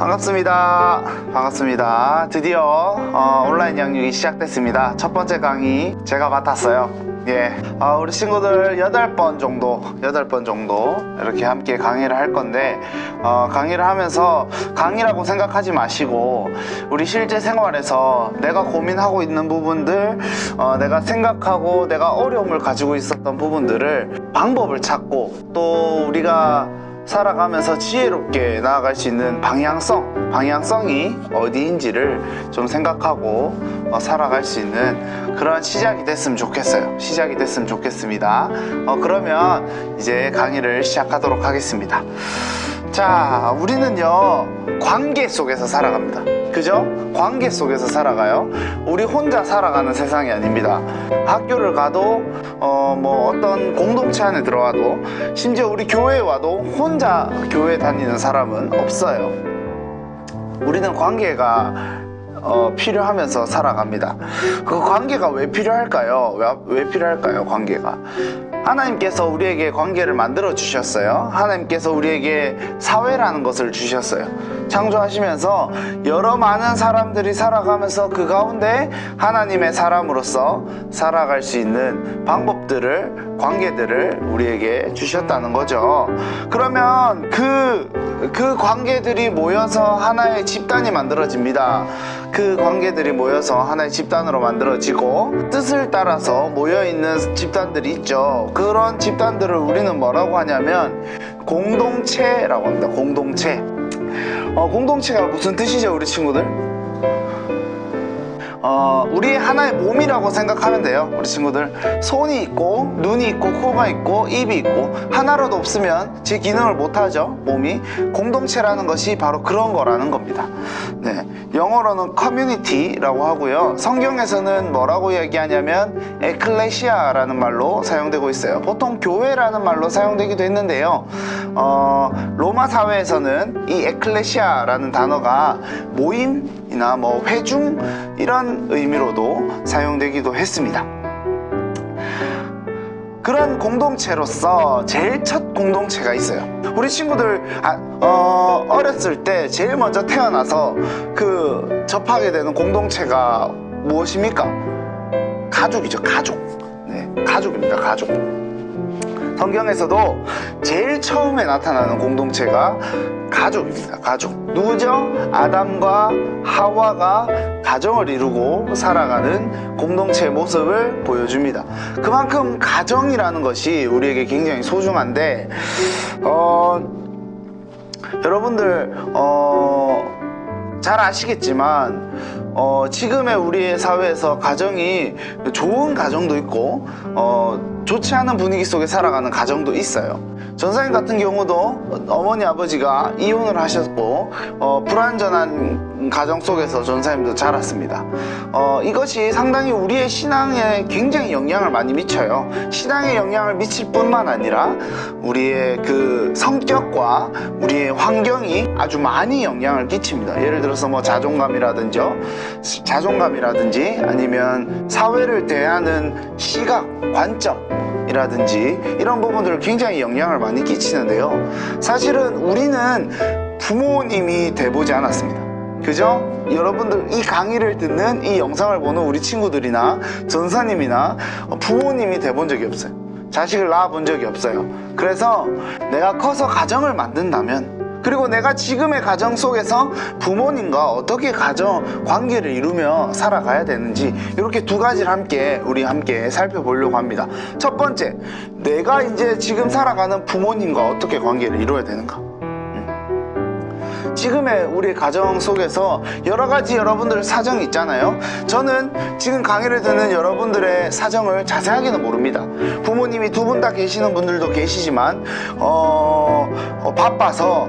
반갑습니다. 반갑습니다. 드디어 온라인 양육이 시작됐습니다. 첫 번째 강의 제가 맡았어요. 예, 우리 친구들 8번 정도 이렇게 함께 강의를 할 건데, 강의를 하면서 강의라고 생각하지 마시고 우리 실제 생활에서 내가 고민하고 있는 부분들, 내가 생각하고 내가 어려움을 가지고 있었던 부분들을 방법을 찾고, 또 우리가 살아가면서 지혜롭게 나아갈 수 있는 방향성이 어디인지를 좀 생각하고 살아갈 수 있는 그런 시작이 됐으면 좋겠어요. 시작이 됐으면 좋겠습니다. 그러면 이제 강의를 시작하도록 하겠습니다. 자, 우리는요, 관계 속에서 살아갑니다. 그죠? 관계 속에서 살아가요. 우리 혼자 살아가는 세상이 아닙니다. 학교를 가도 어떤 공동체 안에 들어와도, 심지어 우리 교회에 와도 혼자 교회 다니는 사람은 없어요. 우리는 관계가 필요하면서 살아갑니다. 그 관계가 왜 필요할까요? 왜 필요할까요? 관계가. 하나님께서 우리에게 관계를 만들어 주셨어요. 하나님께서 우리에게 사회라는 것을 주셨어요. 창조하시면서 여러 많은 사람들이 살아가면서 그 가운데 하나님의 사람으로서 살아갈 수 있는 방법들을, 관계들을 우리에게 주셨다는 거죠. 그러면 그 관계들이 모여서 하나의 집단이 만들어집니다. 그 관계들이 모여서 하나의 집단으로 만들어지고, 뜻을 따라서 모여있는 집단들이 있죠. 그런 집단들을 우리는 뭐라고 하냐면 공동체라고 합니다. 공동체. 공동체가 무슨 뜻이죠, 우리 친구들? 우리의 하나의 몸이라고 생각하면 돼요. 우리 친구들, 손이 있고 눈이 있고 코가 있고 입이 있고, 하나라도 없으면 제 기능을 못하죠. 몸이. 공동체라는 것이 바로 그런 거라는 겁니다. 네, 영어로는 커뮤니티라고 하고요, 성경에서는 뭐라고 얘기하냐면 에클레시아라는 말로 사용되고 있어요. 보통 교회라는 말로 사용되기도 했는데요, 로마 사회에서는 이 에클레시아라는 단어가 모임이나 회중, 이런 의미로도 사용되기도 했습니다. 그런 공동체로서 제일 첫 공동체가 있어요. 우리 친구들 어렸을 때 제일 먼저 태어나서 접하게 되는 공동체가 무엇입니까? 가족이죠. 가족. 네, 가족입니다. 가족. 성경에서도 제일 처음에 나타나는 공동체가 가족입니다. 가족. 누구죠? 아담과 하와가 가정을 이루고 살아가는 공동체의 모습을 보여줍니다. 그만큼 가정이라는 것이 우리에게 굉장히 소중한데, 여러분들 잘 아시겠지만 지금의 우리의 사회에서 가정이 좋은 가정도 있고 좋지 않은 분위기 속에 살아가는 가정도 있어요. 전사님 같은 경우도 어머니 아버지가 이혼을 하셨고 불완전한 가정 속에서 전사님도 자랐습니다. 이것이 상당히 우리의 신앙에 굉장히 영향을 많이 미쳐요. 신앙에 영향을 미칠 뿐만 아니라 우리의 그 성격과 우리의 환경이 아주 많이 영향을 끼칩니다. 예를 들어서 자존감이라든지 아니면 사회를 대하는 시각, 관점 이라든지 이런 부분들을 굉장히 영향을 많이 끼치는데요, 사실은 우리는 부모님이 돼보지 않았습니다. 그죠? 여러분들, 이 강의를 듣는, 이 영상을 보는 우리 친구들이나 전사님이나 부모님이 돼본 적이 없어요. 자식을 낳아본 적이 없어요. 그래서 내가 커서 가정을 만든다면, 그리고 내가 지금의 가정 속에서 부모님과 어떻게 가정 관계를 이루며 살아가야 되는지, 이렇게 두 가지를 우리 함께 살펴보려고 합니다. 첫 번째, 내가 이제 지금 살아가는 부모님과 어떻게 관계를 이루어야 되는가. 지금의 우리 가정 속에서 여러 가지 여러분들 사정이 있잖아요. 저는 지금 강의를 듣는 여러분들의 사정을 자세하게는 모릅니다. 부모님이 두 분 다 계시는 분들도 계시지만 바빠서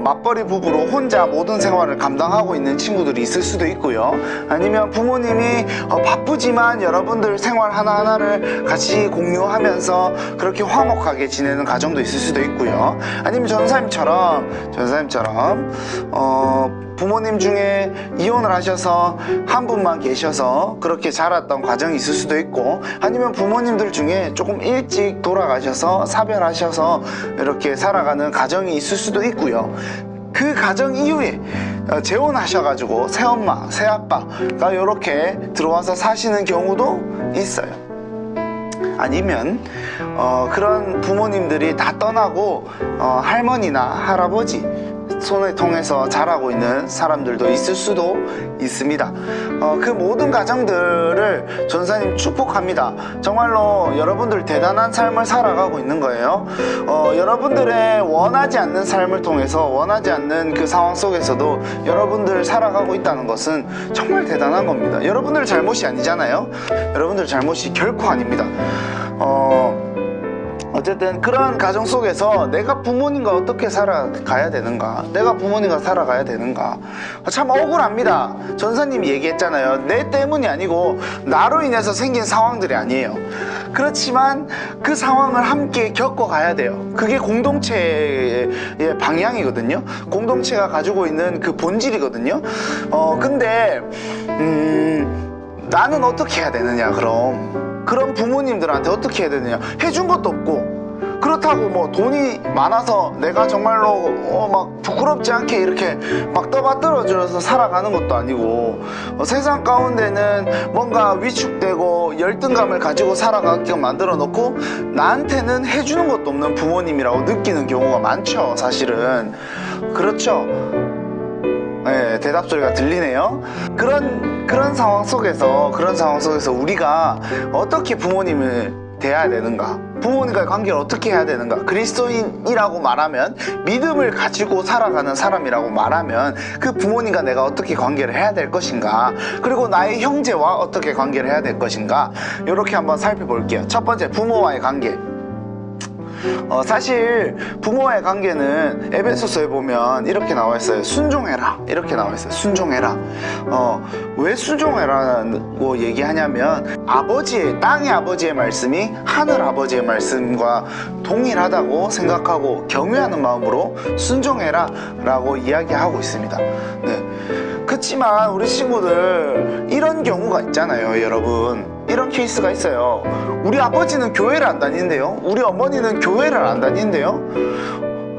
맞벌이 부부로 혼자 모든 생활을 감당하고 있는 친구들이 있을 수도 있고요, 아니면 부모님이 바쁘지만 여러분들 생활 하나하나를 같이 공유하면서 그렇게 화목하게 지내는 가정도 있을 수도 있고요, 아니면 전사님처럼 부모님 중에 이혼을 하셔서 한 분만 계셔서 그렇게 자랐던 과정이 있을 수도 있고, 아니면 부모님들 중에 조금 일찍 돌아가셔서 사별하셔서 이렇게 살아가는 가정이 있을 수도 있고요. 그 가정 이후에 재혼하셔가지고 새엄마, 새아빠가 이렇게 들어와서 사시는 경우도 있어요. 아니면 그런 부모님들이 다 떠나고 할머니나 할아버지 손을 통해서 자라고 있는 사람들도 있을 수도 있습니다. 그 모든 가정들을 전사님 축복합니다. 정말로 여러분들 대단한 삶을 살아가고 있는 거예요. 여러분들의 원하지 않는 삶을 통해서 원하지 않는 그 상황 속에서도 여러분들 살아가고 있다는 것은 정말 대단한 겁니다. 여러분들 잘못이 아니잖아요. 여러분들 잘못이 결코 아닙니다. 어쨌든 그런 가정 속에서 내가 부모님과 어떻게 살아가야 되는가, 내가 부모님과 살아가야 되는가, 참 억울합니다. 전사님이 얘기했잖아요. 내 때문이 아니고 나로 인해서 생긴 상황들이 아니에요. 그렇지만 그 상황을 함께 겪어가야 돼요. 그게 공동체의 방향이거든요. 공동체가 가지고 있는 그 본질이거든요. 근데 나는 어떻게 해야 되느냐, 그런 부모님들한테 어떻게 해야 되느냐. 해준 것도 없고, 그렇다고 뭐 돈이 많아서 내가 정말로 막 부끄럽지 않게 이렇게 막 떠받들어져서 살아가는 것도 아니고, 세상 가운데는 뭔가 위축되고 열등감을 가지고 살아가게끔 만들어 놓고 나한테는 해주는 것도 없는 부모님이라고 느끼는 경우가 많죠, 사실은. 그렇죠? 네, 대답 소리가 들리네요. 그런 상황 속에서 우리가 어떻게 부모님을 대해야 되는가, 부모님과의 관계를 어떻게 해야 되는가, 그리스도인이라고 말하면, 믿음을 가지고 살아가는 사람이라고 말하면 그 부모님과 내가 어떻게 관계를 해야 될 것인가, 그리고 나의 형제와 어떻게 관계를 해야 될 것인가, 이렇게 한번 살펴볼게요. 첫 번째, 부모와의 관계. 사실 부모와의 관계는 에베소서에 보면 이렇게 나와 있어요. 순종해라, 이렇게 나와 있어요. 순종해라. 왜 순종해라고 얘기하냐면, 땅의 아버지의 말씀이 하늘 아버지의 말씀과 동일하다고 생각하고 경외하는 마음으로 순종해라 라고 이야기하고 있습니다. 네. 그렇지만 우리 친구들 이런 경우가 있잖아요, 여러분. 이런 케이스가 있어요. 우리 아버지는 교회를 안 다니는데요, 우리 어머니는 교회를 안 다니는데요.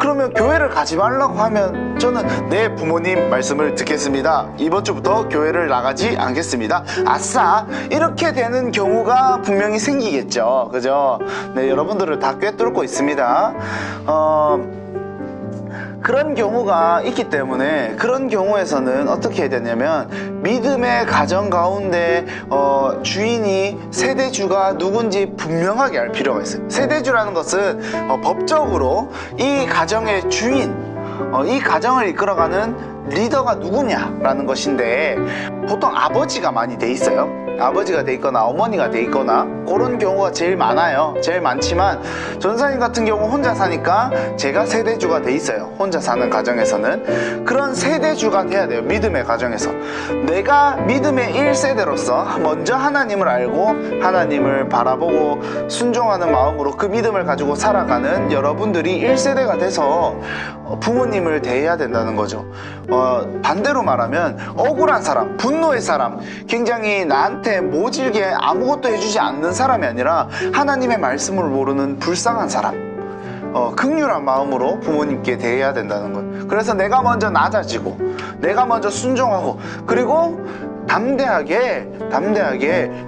그러면 교회를 가지 말라고 하면 저는 네, 부모님 말씀을 듣겠습니다, 이번 주부터 교회를 나가지 않겠습니다, 아싸, 이렇게 되는 경우가 분명히 생기겠죠. 그죠? 네, 여러분들을 다 꿰뚫고 있습니다. 그런 경우가 있기 때문에, 그런 경우에서는 어떻게 해야 되냐면, 믿음의 가정 가운데 주인이 세대주가 누군지 분명하게 알 필요가 있어요. 세대주라는 것은 법적으로 이 가정의 주인, 이 가정을 이끌어가는 리더가 누구냐라는 것인데, 보통 아버지가 많이 돼 있어요. 아버지가 돼 있거나 어머니가 돼 있거나 그런 경우가 제일 많아요. 제일 많지만 전사님 같은 경우 혼자 사니까 제가 세대주가 돼 있어요. 혼자 사는 가정에서는 그런 세대주가 돼야 돼요. 믿음의 가정에서 내가 믿음의 1세대로서 먼저 하나님을 알고 하나님을 바라보고 순종하는 마음으로 그 믿음을 가지고 살아가는 여러분들이 1세대가 돼서 부모님을 대해야 된다는 거죠. 반대로 말하면 억울한 사람, 분노의 사람, 굉장히 나한테 모질게 아무것도 해주지 않는 사람이 아니라 하나님의 말씀을 모르는 불쌍한 사람, 긍휼한 마음으로 부모님께 대해야 된다는 거예요. 그래서 내가 먼저 낮아지고 내가 먼저 순종하고, 그리고 담대하게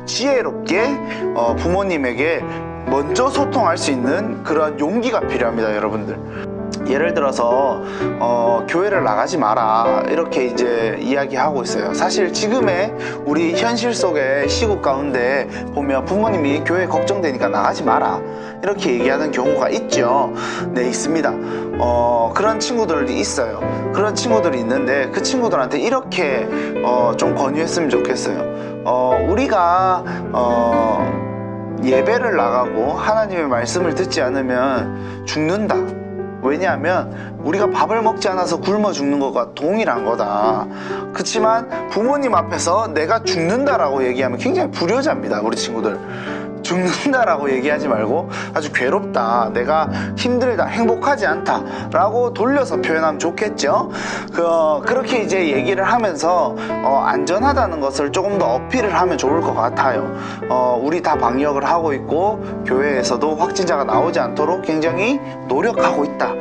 지혜롭게 부모님에게 먼저 소통할 수 있는 그런 용기가 필요합니다, 여러분들. 예를 들어서 교회를 나가지 마라, 이렇게 이제 이야기하고 있어요. 사실 지금의 우리 현실 속의 시국 가운데 보면 부모님이 교회 걱정되니까 나가지 마라 이렇게 얘기하는 경우가 있죠. 네, 있습니다. 그런 친구들이 있어요. 그런 친구들이 있는데 그 친구들한테 이렇게 좀 권유했으면 좋겠어요. 우리가 예배를 나가고 하나님의 말씀을 듣지 않으면 죽는다. 왜냐하면 우리가 밥을 먹지 않아서 굶어 죽는 것과 동일한 거다. 그렇지만 부모님 앞에서 내가 죽는다라고 얘기하면 굉장히 불효자입니다. 우리 친구들 죽는다라고 얘기하지 말고 아주 괴롭다, 내가 힘들다, 행복하지 않다 라고 돌려서 표현하면 좋겠죠. 그렇게 이제 얘기를 하면서 안전하다는 것을 조금 더 어필을 하면 좋을 것 같아요. 우리 다 방역을 하고 있고 교회에서도 확진자가 나오지 않도록 굉장히 노력하고 있다.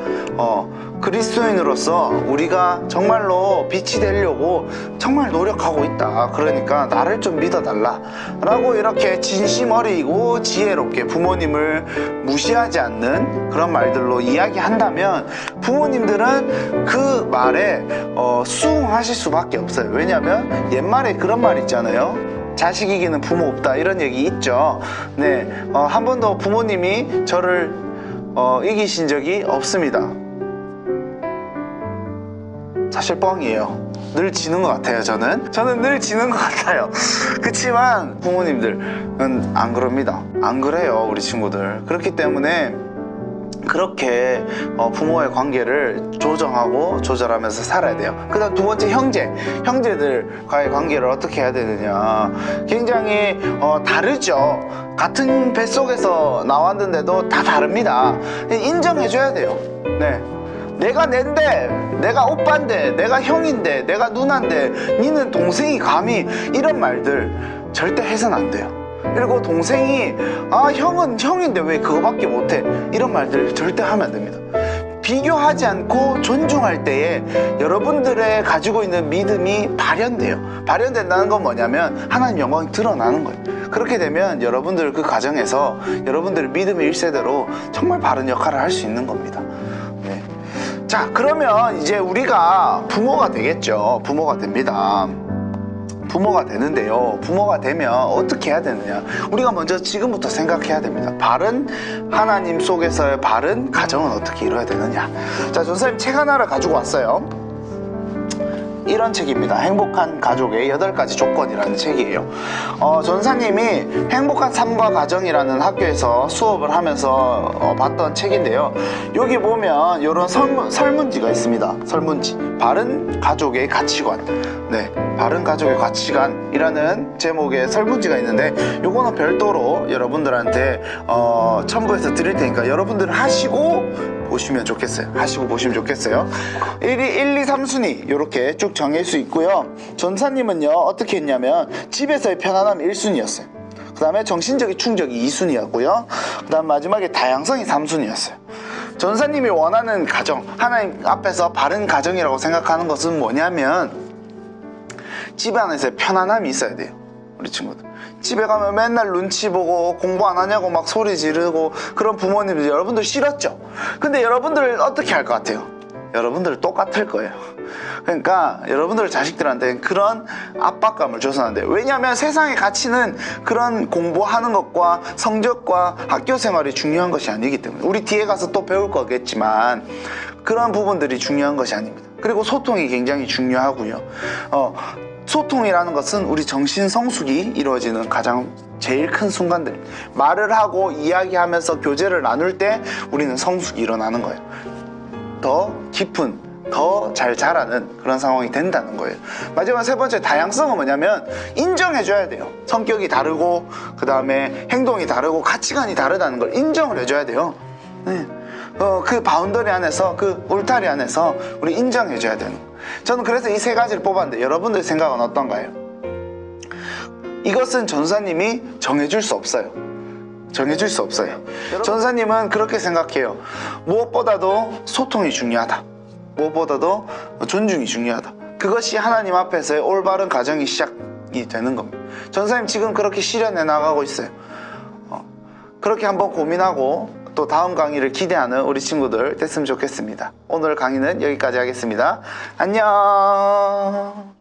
그리스도인으로서 우리가 정말로 빛이 되려고 정말 노력하고 있다. 그러니까 나를 좀 믿어달라 라고 이렇게 진심 어리고 지혜롭게 부모님을 무시하지 않는 그런 말들로 이야기한다면 부모님들은 그 말에 수긍하실 수밖에 없어요. 왜냐하면 옛말에 그런 말 있잖아요. 자식 이기는 부모 없다, 이런 얘기 있죠. 네, 한 번도 부모님이 저를 이기신 적이 없습니다. 사실 뻥이에요. 늘 지는 것 같아요. 저는 늘 지는 것 같아요. 그치만 부모님들은 안 그럽니다. 안 그래요, 우리 친구들. 그렇기 때문에 그렇게 부모의 관계를 조정하고 조절하면서 살아야 돼요. 그 다음 두 번째, 형제들과의 관계를 어떻게 해야 되느냐. 굉장히 다르죠. 같은 뱃속에서 나왔는데도 다 다릅니다. 인정해줘야 돼요. 네. 내가 낸데, 내가 오빠인데, 내가 형인데, 내가 누나인데, 니는 동생이 감히, 이런 말들 절대 해서는 안 돼요. 그리고 동생이 형은 형인데 왜 그거밖에 못해, 이런 말들 절대 하면 안 됩니다. 비교하지 않고 존중할 때에 여러분들의 가지고 있는 믿음이 발현돼요. 발현된다는 건 뭐냐면 하나님 영광이 드러나는 거예요. 그렇게 되면 여러분들 그 가정에서 여러분들의 믿음의 1세대로 정말 바른 역할을 할 수 있는 겁니다. 네. 자, 그러면 이제 우리가 부모가 되겠죠. 부모가 됩니다. 부모가 되는데요. 부모가 되면 어떻게 해야 되느냐. 우리가 먼저 지금부터 생각해야 됩니다. 바른 하나님 속에서의 바른 가정은 어떻게 이루어야 되느냐. 자, 전사님 책 하나를 가지고 왔어요. 이런 책입니다. 행복한 가족의 8가지 조건이라는 책이에요. 전사님이 행복한 삶과 가정이라는 학교에서 수업을 하면서 봤던 책인데요. 여기 보면 이런 설문지가 있습니다. 설문지. 바른 가족의 가치관. 네, 바른 가족의 가치관이라는 제목의 설문지가 있는데 요거는 별도로 여러분들한테 첨부해서 드릴 테니까 여러분들 하시고 보시면 좋겠어요. 하시고 보시면 좋겠어요. 1, 2, 3순위 이렇게 쭉 정할 수 있고요. 전사님은요 어떻게 했냐면 집에서의 편안함이 1순위였어요. 그 다음에 정신적인 충족이 2순위였고요. 그 다음 마지막에 다양성이 3순위였어요. 전사님이 원하는 가정, 하나님 앞에서 바른 가정이라고 생각하는 것은 뭐냐면 집 안에서의 편안함이 있어야 돼요. 우리 친구들 집에 가면 맨날 눈치 보고 공부 안 하냐고 막 소리 지르고 그런 부모님들 여러분들 싫었죠? 근데 여러분들 어떻게 할 것 같아요? 여러분들 똑같을 거예요. 그러니까 여러분들 자식들한테 그런 압박감을 줘서는 안 돼요. 왜냐하면 세상의 가치는 그런 공부하는 것과 성적과 학교 생활이 중요한 것이 아니기 때문에 우리 뒤에 가서 또 배울 거겠지만 그런 부분들이 중요한 것이 아닙니다. 그리고 소통이 굉장히 중요하고요. 소통이라는 것은 우리 정신 성숙이 이루어지는 가장 제일 큰 순간들. 말을 하고 이야기하면서 교제를 나눌 때 우리는 성숙이 일어나는 거예요. 더 깊은, 더 잘 자라는 그런 상황이 된다는 거예요. 마지막 세 번째, 다양성은 뭐냐면 인정해줘야 돼요. 성격이 다르고 그 다음에 행동이 다르고 가치관이 다르다는 걸 인정을 해줘야 돼요. 네. 그 바운더리 안에서, 그 울타리 안에서 우리 인정해줘야 되는 거예요. 저는 그래서 이 세 가지를 뽑았는데 여러분들 생각은 어떤가요? 이것은 전사님이 정해줄 수 없어요. 정해줄 수 없어요. 전사님은 그렇게 생각해요. 무엇보다도 소통이 중요하다. 무엇보다도 존중이 중요하다. 그것이 하나님 앞에서의 올바른 가정이 시작이 되는 겁니다. 전사님 지금 그렇게 실현해 나가고 있어요. 그렇게 한번 고민하고 또 다음 강의를 기대하는 우리 친구들 됐으면 좋겠습니다. 오늘 강의는 여기까지 하겠습니다. 안녕.